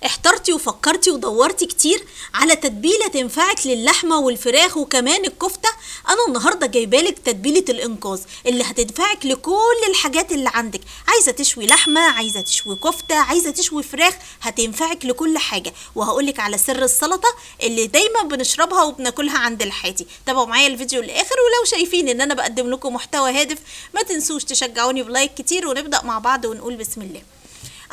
احترتي وفكرتي ودورتي كتير على تتبيلة تنفعك للحمة والفراخ وكمان الكفتة. انا النهاردة جايبالك تتبيلة الانقاذ اللي هتنفعك لكل الحاجات اللي عندك. عايزة تشوي لحمة، عايزة تشوي كفتة، عايزة تشوي فراخ، هتنفعك لكل حاجة. وهقولك على سر السلطة اللي دايما بنشربها وبناكلها عند الحاتي. تابعوا معايا الفيديو للاخر، ولو شايفين ان انا بقدم لكم محتوى هادف ما تنسوش تشجعوني بلايك كتير، ونبدأ مع بعض ونقول بسم الله.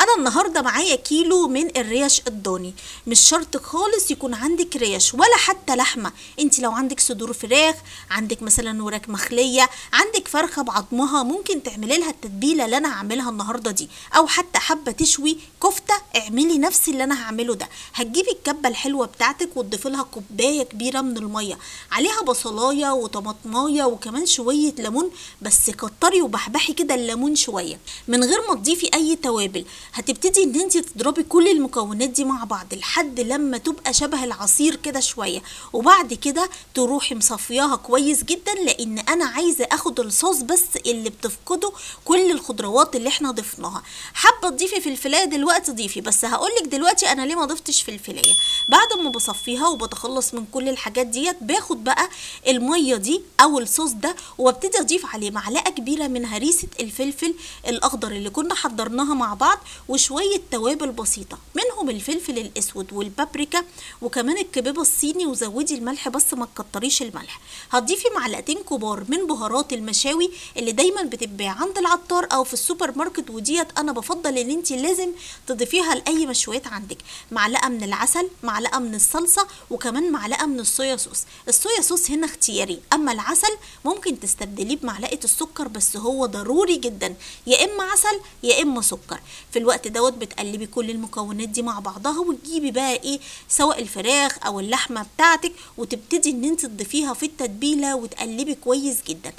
انا النهارده معايا كيلو من الريش الضاني. مش شرط خالص يكون عندك ريش ولا حتى لحمه، انت لو عندك صدور فراخ، عندك مثلا وراك مخليه، عندك فرخه بعظمها، ممكن تعملي لها التتبيله اللي انا هعملها النهارده دي. او حتى حابه تشوي كفته، اعملي نفس اللي انا هعمله ده. هتجيبي الكبه الحلوه بتاعتك وتضيفي لها كوبايه كبيره من الميه، عليها بصلايه وطماطمايه وكمان شويه ليمون، بس كتري وبحبحي كده الليمون شويه من غير ما تضيفي اي توابل. هتبتدي ان انت تضربي كل المكونات دي مع بعض لحد لما تبقى شبه العصير كده شويه، وبعد كده تروحي مصفياها كويس جدا، لان انا عايزه اخد الصوص بس اللي بتفقده كل الخضروات اللي احنا ضفناها. حابه تضيفي فلفلايه دلوقتي ضيفي، بس هقولك دلوقتي انا ليه ما ضفتش فلفلايه. بعد ما بصفيها وبتخلص من كل الحاجات ديت، باخد بقى الميه دي او الصوص ده وابتدي اضيف عليه معلقه كبيره من هريسه الفلفل الاخضر اللي كنا حضرناها مع بعض، وشوية توابل بسيطة منهم الفلفل الاسود والبابريكا وكمان الكبيبة الصيني، وزودي الملح بس ما تكتريش الملح. هتضيفي معلقتين كبار من بهارات المشاوي اللي دايما بتتباع عند العطار او في السوبر ماركت، وديت انا بفضل ان انت لازم تضيفيها لاي مشويات عندك. معلقة من العسل، معلقة من الصلصة، وكمان معلقة من الصويا صوص. الصويا صوص هنا اختياري، اما العسل ممكن تستبدليه بمعلقة السكر، بس هو ضروري جدا يا اما عسل يا اما سكر. في الوقت دوت بتقلبي كل المكونات دي مع بعضها، وتجيبي بقى ايه سواء الفراخ او اللحمه بتاعتك، وتبتدي ان انت تضيفيها في التتبيله وتقلبي كويس جدا.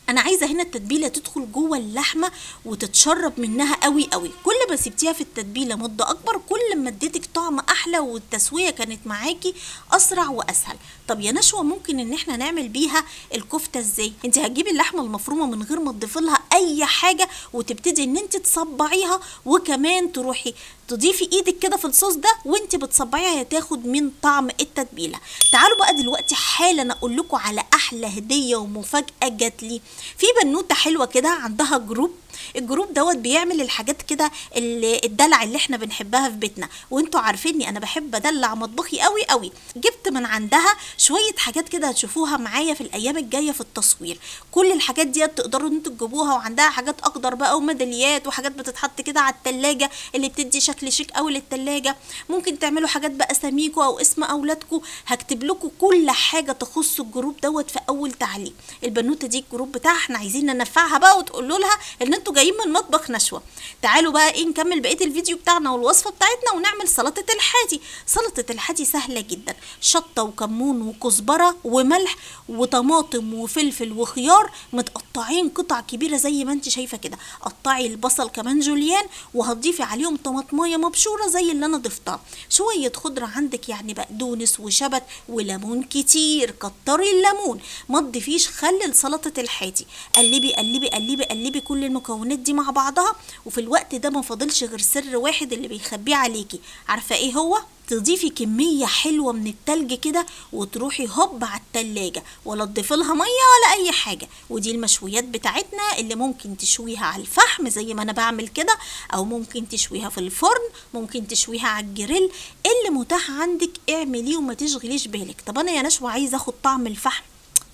انا عايزه هنا التتبيله تدخل جوه اللحمه وتتشرب منها قوي قوي. كل ما سبتيها في التتبيله مده اكبر كل ما اديتك طعم احلى، والتسويه كانت معاكي اسرع واسهل. طب يا نشوى ممكن ان احنا نعمل بيها الكفته ازاي؟ انت هتجيبي اللحمه المفرومه من غير ما تضيفي لها اي حاجه، وتبتدي ان انت تصبعيها، وكمان تروحي تضيفي ايدك كده في الصوص ده وانت بتصبعيها، هتاخد من طعم التتبيله. تعالوا بقى دلوقتي حالا اقول لكم على احلى هديه ومفاجاه جات لي. في بنوته حلوه كده عندها جروب، الجروب دوت بيعمل الحاجات كده الدلع اللي احنا بنحبها في بيتنا، وانتوا عارفيني انا بحب ادلع مطبخي قوي قوي. جبت من عندها شويه حاجات كده هتشوفوها معايا في الايام الجايه في التصوير. كل الحاجات دي تقدروا انتوا تجيبوها، وعندها حاجات اقدر بقى وميداليات وحاجات بتتحط كده على التلاجة اللي بتدي شكل شيك قوي للتلاجة. ممكن تعملوا حاجات بقى اساميكوا او اسم اولادكم. هكتب لكم كل حاجه تخص الجروب دوت في اول تعليق. البنوته دي الجروب بتاعها احنا عايزين ننفعها بقى، وتقولوا لها ان انتوا جايين من مطبخ نشوى. تعالوا بقى ايه نكمل بقيه الفيديو بتاعنا والوصفه بتاعتنا ونعمل سلطه الحاتي. سلطه الحاتي سهله جدا، شطه وكمون وكزبره وملح وطماطم وفلفل وخيار متقطعين قطع كبيره زي ما انت شايفه كده. قطعي البصل كمان جوليان، وهتضيفي عليهم طماطمايه مبشوره زي اللي انا ضفتها، شويه خضره عندك يعني بقدونس وشبت وليمون كتير، كتري الليمون، ما تضيفيش خل لسلطه الحاتي. قلبي قلبي قلبي قلبي كل المكونات دي مع بعضها. وفي الوقت ده ما فاضلش غير سر واحد اللي بيخبيه عليكي، عارفه ايه هو؟ تضيفي كمية حلوة من التلج كده وتروحي هوب على التلاجة، ولا تضيفي لها مية ولا أي حاجة. ودي المشويات بتاعتنا اللي ممكن تشويها على الفحم زي ما أنا بعمل كده، أو ممكن تشويها في الفرن، ممكن تشويها على الجريل، اللي متاح عندك اعمليه وما تشغليش بالك. طب أنا يا نشوى عايزة أخد طعم الفحم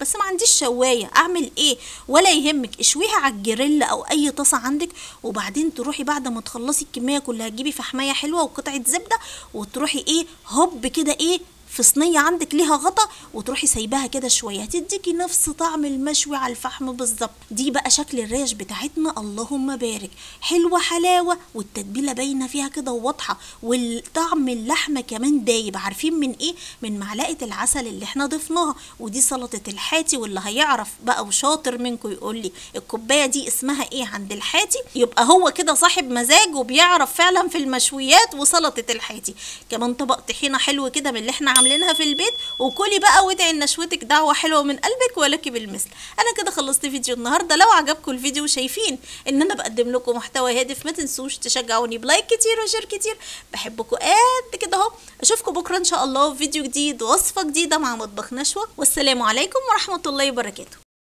بس ما عنديش شوايه، اعمل ايه؟ ولا يهمك، اشويها على الجريل او اي طاسه عندك، وبعدين تروحي بعد ما تخلصي الكميه كلها تجيبي فحمايه حلوه وقطعه زبده، وتروحي ايه هوب كده ايه في صينيه عندك ليها غطا، وتروحي سايباها كده شويه، هتديكي نفس طعم المشوي على الفحم بالظبط. دي بقى شكل الريش بتاعتنا، اللهم بارك، حلوه حلاوه، والتتبيله باينه فيها كده وواضحه، والطعم اللحمه كمان دايب. عارفين من ايه؟ من معلقه العسل اللي احنا ضفناها. ودي سلطه الحاتي، واللي هيعرف بقى وشاطر منكم يقول لي الكوبايه دي اسمها ايه عند الحاتي، يبقى هو كده صاحب مزاج وبيعرف فعلا في المشويات وسلطه الحاتي. كمان طبق طحينه حلو كده من اللي احنا عاملينها في البيت، وكلي بقى وادعي لنشوتك دعوة حلوة من قلبك ولك بالمثل. انا كده خلصت فيديو النهارده. لو عجبكم الفيديو وشايفين ان انا بقدم لكم محتوى هادف، ما تنسوش تشجعوني بلايك كتير وشير كتير. بحبكم قد كده اهو. اشوفكم بكره ان شاء الله في فيديو جديد ووصفة جديدة مع مطبخ نشوة، والسلام عليكم ورحمة الله وبركاته.